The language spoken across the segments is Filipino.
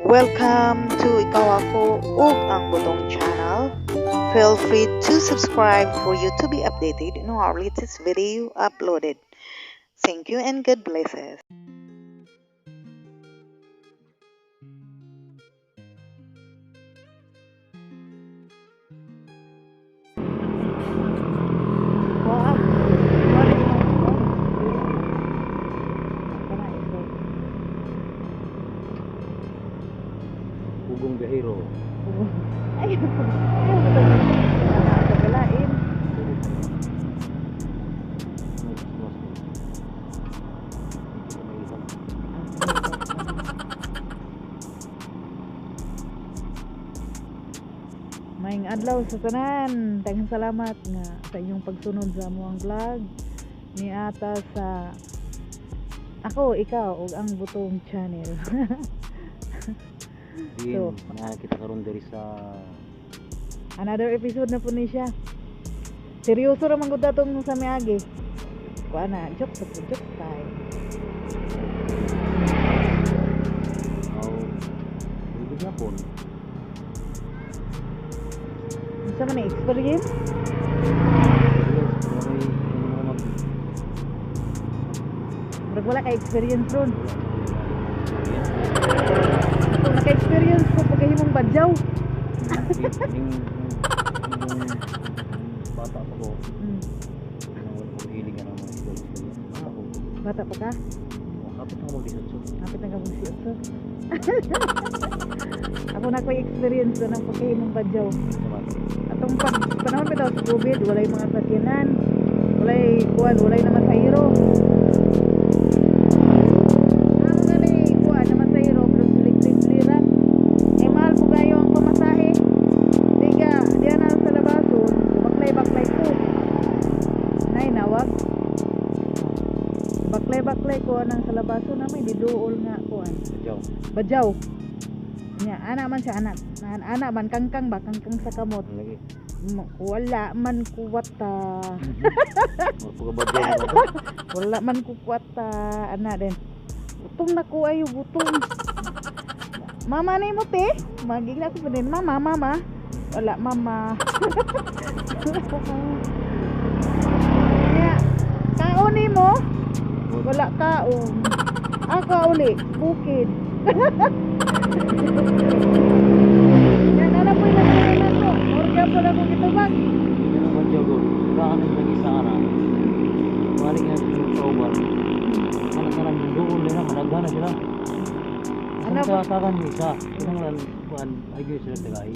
Welcome to Ikaw Ako ug ang Butong channel. Feel free to subscribe for you to be updated on our latest video uploaded. Thank you and God blesses. Ugong Bihiro. Ayaw ko nakakagalain. Maayong adlaw sa tanan. Daghang salamat nga sa inyong pagsunod sa among vlog ni ata sa ako, ikaw ug ang Butong channel. Din, na kita karon diri sa Another episode na po ni siya. Seryoso naman ko datong sa miagi. Kuha na, joke tayo. Hindi na po. Isa man na experience? Pero wala ka experience ron. Kung naka-experience ko pagkahimong badyaw. Yung bata pa ko. Wala ko hilig ng mga idol. Bata pa ka? Kapit ako mag-disotso. Kapit na ka mag-disotso. Ako na ko'y experience doon ng pagkahimong badyaw. Atong panahon pa daw sa COVID, walay mga sakyanan. Walay naman sa iro. Baklay ko nang sa labaso na may diduol nga kuan. Badyaw. Nya ana man siya anak man kangkang sa kamot. Wala man kuwata. Wala man kuwata ana din. Butong na ko ayo butong. Mama ni mo te. Magigla ko din mama. Wala mama. Nya kaon mo. Wala kaon. Ako uli, bukid. Yan, ano po yung nagkakalan ko? Orga po lang kong itubag. Yan ang badyaw ko. Saan ang lagi sa ara. Balik nga yung probar. Anak-anak yung doon nila, managhan na sila. Ano sa takan niya isa? Kinanglan, kuhan, ayun sila tagay.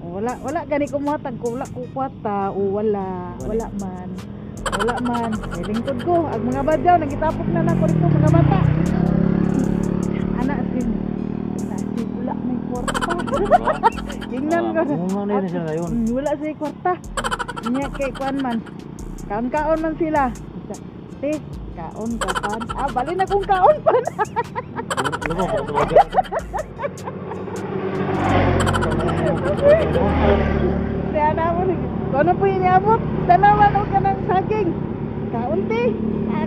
Wala gani kumuhatag ko, wala kukwata, o wala man. Wala man, may lingkod ko. Ang mga badyaw, nagitapok na ko rito, mga bata. Anak sin wala may kwarta. Tingnan ko. Muna na sila ngayon. Wala siya kwarta. Niya kay kuan man. Kaon man sila. Te, kaon ka pan. Bali na kong kaon pan. Lumo ko sa Kaya na mo ni. Ano po iniabot? Dalawa o ka ng saging. Kaon te.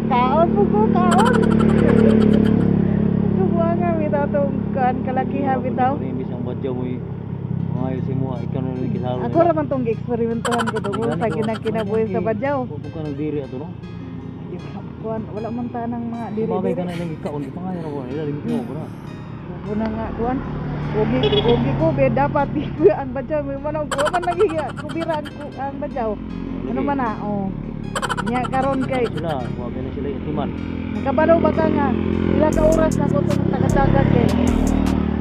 Kaon po ko, kaon. Subuha nga bitaw itong kalakihan bitaw. Imbis ang badyaw mo ayusin mo, ikaw na rin kisalo nila. Ako naman itong eksperimentuhan ko doon sa kinabuhi sa badyaw. Kung ka nagdiri ato no? Wala man tanang mga diri-diri. Sumabay ka na ilang ikaon, ipangayan ako na ilalim mo na. Una nga kuan. Ugi ko be dapat ang badyaw may manong ko man nagiya kubiran ko ang badyaw. Ano man na nya karon kay Sila, wag na sila itiman. nakabalo ba ka nga ila ka oras na ko tong tagadagat kay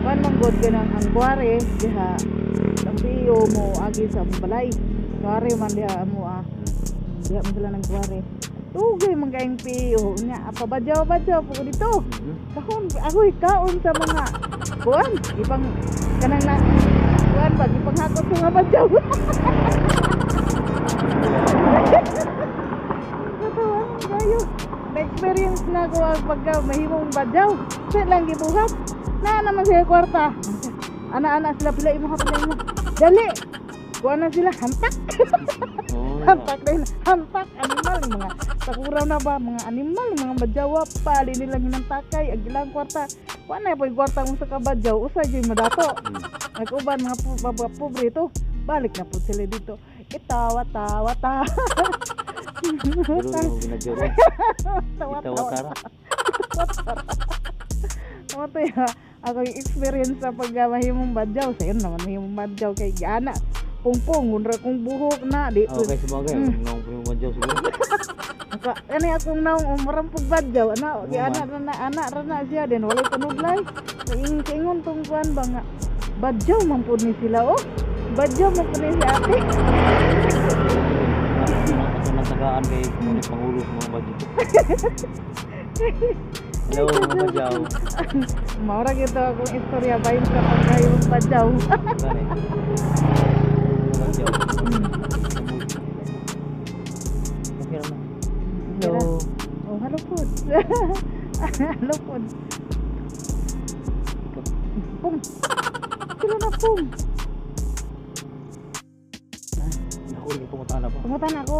kuan man god ganang ang kuware diha ang piyo mo agi sa balay. Kuware man diha mo diha man sila nang kuware. Tugay man kaing piyo nya badyaw po ko dito. Kahon ako kaon sa mga kuan ipang kanang na kuan ba ipanghakot sa mga badyaw. Katawan kayo. Na-experience na ko ang pagka mahimong badyaw. Sa lang gibuhat. Na naman sila kwarta. Ana-ana sila pila imo. Dali. Kuan na sila hantak. Hantak din. Hantak animal. mga sakura na ba mga animal mga badyawa pa di nila ginantakay ag ilang kwarta wa na po kwarta mo sa kabadyaw usay gyud madato nag-uban mga pobre to balik na po sila dito itawa tawa ta Pero yung binadyo rin. tawa Itawa tawa tara. Ano to ya? Ako yung experience sa pagmahimong badyaw. Sa'yo naman mahimong badyaw kay Gana. Pungpung, mundra kong buhok na. Di, Okay, sabagay. Nung binadyo siguro. Ano akong naong umarampog badyaw. Ano, di anak rana siya din. Walay panudlay. Kaingon tong kuhan ba nga. Badyaw man po ni sila oh. Badyaw man po ni si ate. Natagaan kay Ngunit Pangulo sa mga badyo. Hello mga badyaw. Maura gito akong istorya bayin sa pagkayong badyaw. Gani. Mga badyaw. Okay naman. Hello. Oh, hello po. Hello po. Pum. Sila na pum. Ako rin pumunta na pa. Pumutan ako.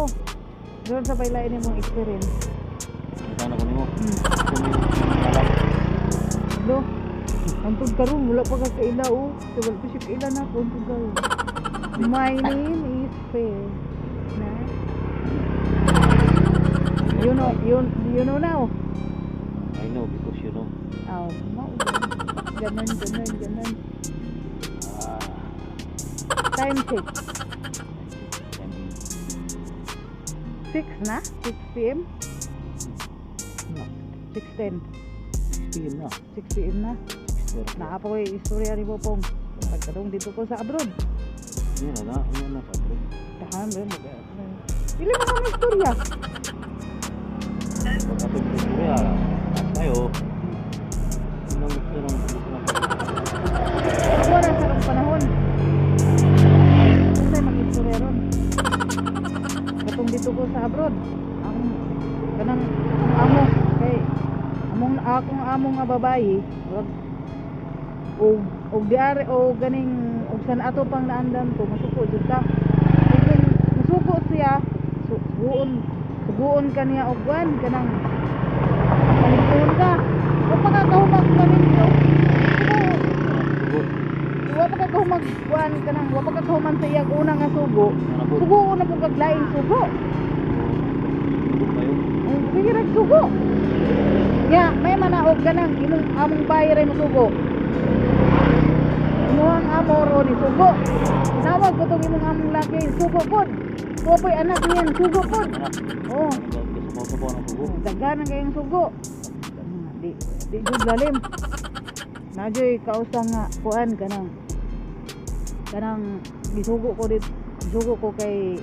Doon sa baylain ni mong experience. Pumunta na ko nimo. Do. Antod karon wala pa ka kaila oh. Wala pa siya kaila na ako antod karon. My name is Fair. Na. You know now. I know because you know. Oh, mau. Ganun. Time check. 6 na? 6 p.m. No. 6:10. 6 p.m. na. 6 p.m. na. Naa pa ko yung istorya ni Popong. Pagkadong dito ko sa abroad. Yan na. Yan na sa bro. Tahan rin. Pili mo kami istorya. Pagkatong Korea, taas kayo. Anong gusto ng Ako na sa rong panahon. Kasi mag-istorya ron. Katong dito ko sa abroad. Ang kanang amo kay akong amo nga babayi. Og diare o ganing og san ato pang naandan to masuko jud ta. Kay masuko siya suguon kaniya og wan kanang panigtuon ka. Wa pa ka kahumag maninyo. Wa pa ka kahumag wan kanang wa pa ka kahuman sa iyang una nga sugo. Sugo na pug kaglaing sugo. Sige ra sugo. Ya, may manaog kanang imong among bayi ray masugo. Imong amo ro ni sugo. Nawag ko tong imong among laki sugo pod. Popoy anak niyan sugo pod. Oh, gusto mo ng sugo? daghan kayong sugo. Di jud lalim. Najoy kausa nga kuan kanang gisugo ko dit sugo ko kay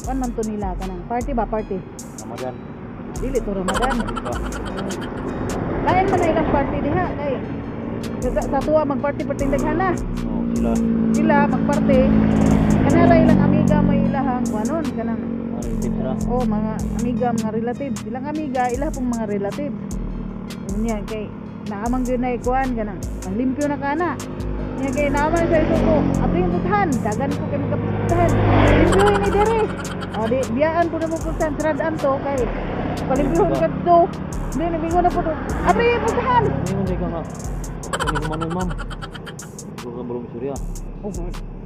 kuan man to nila kanang party Ramadan. dili to Ramadan. Diba? Lain man na ilang party diha kay sa tuwa magparty daghan na. Oh, Sila magparty kanara ilang amiga may ilahang kuanon kanang relative sila. oh mga amiga mga relatives ilang amiga ila pong mga relatives unya kay naamang gyud na kuan kanang limpyo na kana nya kay naaman sa isuko abring putahan dagan ko kay magaputahan limpyo ini dire oh di biyaan po na mo putahan saradan to kay palimpyon kadto di nabingo na po to abring putahan Hindi mo di ka nga. Kani kumanon ma'am. Bro ka bulong Surya. oh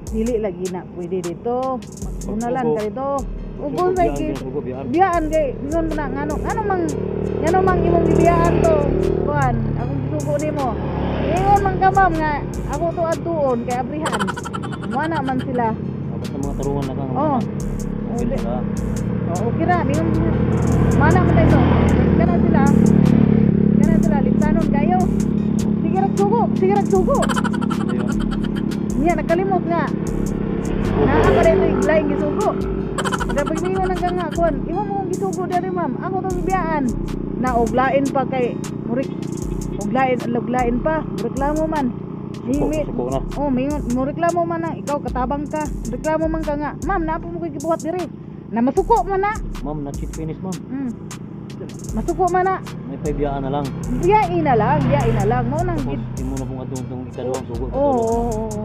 dili lagi na pwede dito magbunalan ka dito ug Sugo, unsay biyaan, sugo, biyaan. biyaan kay ngon na ngano mang imong bibiyaan to kuan akong gisugo nimo ingon man ka ma'am nga ako to adtuon kay abrihan mo na man sila Basta mga tarungan na kang. oh Okay okay sila. oh okay ra mingon mana man ito kana sila liptanon kayo sige ra sugo Ayun. niya nakalimot nga naa pa rin yung laing gisugo dapat niyo nang nga kuan imo mo gisugo dali ma'am ako to bibiyaan na oglain pa kay murik oglain pa reklamo man Suko na. oh mingon mo reklamo man na ikaw katabang ka reklamo man ka nga ma'am naa po mo kay gibuhat diri na masuko man na Ma'am, na cheat finish ma'am. masuko man na May paibiyaan na lang. biyain na lang mo nang Tapos, hindi mo na pong atong itong ikadawang sugo. oo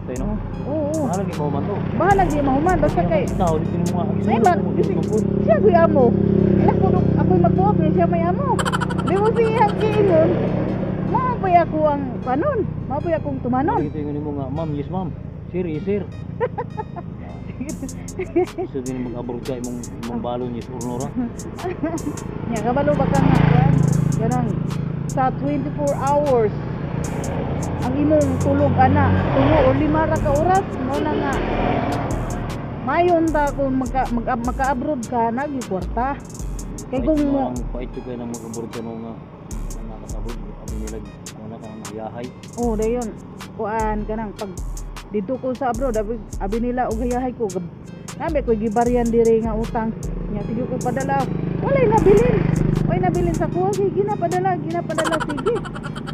Tayo no? oo Mahalang mo mahuman to. Bahala di mahuman basta kay Ikaw, di mo nga. may mag siya kuy amo. Ako'y magbuwag siya may amo. Di mo siya kiingon. Maapay ako ang panon. Maapay akong tumanon. Ito yung mo nga, ma'am, yes ma'am. Sir, yes sir. Gusto din mag-abroad ka imong balon yes or nora. Nya kabalo ba ka nga kuan? Ganang sa 24 hours ang imong tulog ana, 2 o 5 ra ka oras mo na nga. Mayon ta kung maka-abroad ka nagi kwarta. Kay kung mo Pait ko kayo na mag-abroad ka nung nakakabroad. Abi nila, wala kang yahay. oh dayon kuan kanang pag dito ko sa abroad abi nila og gayahay ko nabi ko gibaryan diri nga utang nya sige ko padala walay nabilin sa kuha sige ginapadala sige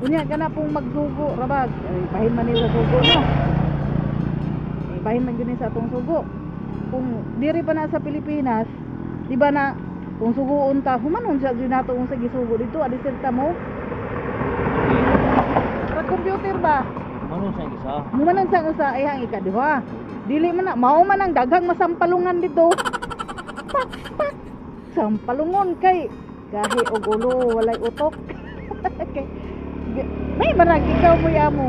unya kana pong magsugo rabag bahin man ni sa sugo no bahin man gyud sa atong sugo kung diri pa na sa Pilipinas di ba na kung suguon ta humanon sa gyud nato sa gisugo dito adi serta mo sa computer ba Ano sa isa? Mumanang sa usa ay hang ikaduha. Dili man na mao man ang daghang masampalungan dito. Pak pak. Sampalungon kay gahi og ulo walay utok. Kay may marag ikaw mo amo.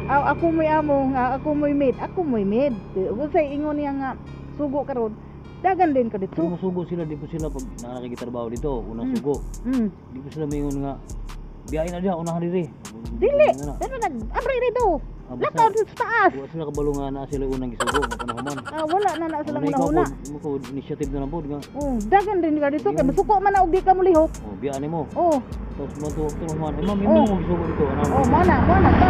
Ako mo amo nga ako mo maid. Ako mo maid. Ug say ingon niya nga sugo karon. Dagan din ka dito. Pero musugo sila, di po sila pag nakakitrabaho dito, unang sugo. Di po sila mayingon nga, biyain na diha, unahan diri. Dili, pero nag-abri dito. Lakaw dito sa taas. Wala sila kabalo nga na sila unang gisugo, mapanahuman. Wala na sila Wala ikaw una. po, initiative na lang po, nga. Dagan din ka dito. Kaya masuko man na og di ka mo lihok. Biyaan mo. Tapos mo to, tunuhan. Ma'am, hindi mo gisugo dito. Mana ka.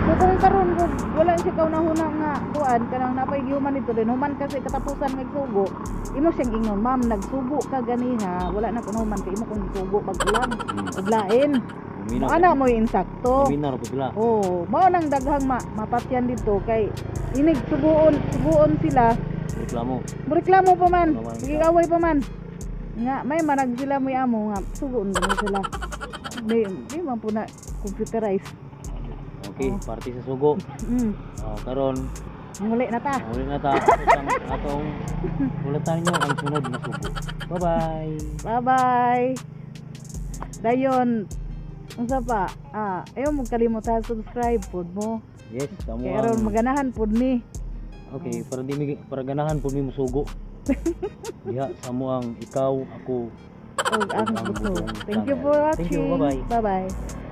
So kung karon ko wala siya kaunahuna nga kuan kanang napay gihuman dito din human kasi katapusan nga sugo. Imo siyang ingon, ma'am, nagsugo ka ganiha, wala na kuno man kay imo kung sugo pagkulang. Ug lain. Ana mo insakto. Minar po sila. Mao nang daghang mapatyan dito kay inig suguon sila. Reklamo pa man. Sige away pa man. Nga may manag sila may amo nga suguon din sila. Di man po na computerized. Okay, party sa sugo. Karon Muli na ta. Atong ulatan nyo ang sunod na sugo. Bye-bye. Dayon, unsa pa? Ayaw mo kalimutan subscribe pod mo. Yes, tamo. Kaya ron maganahan pod ni. Okay, para ganahan po mi musugo. Diha samo ang ikaw, ako, Ang gusto. Thank you for watching. Thank you, bye-bye. Bye-bye.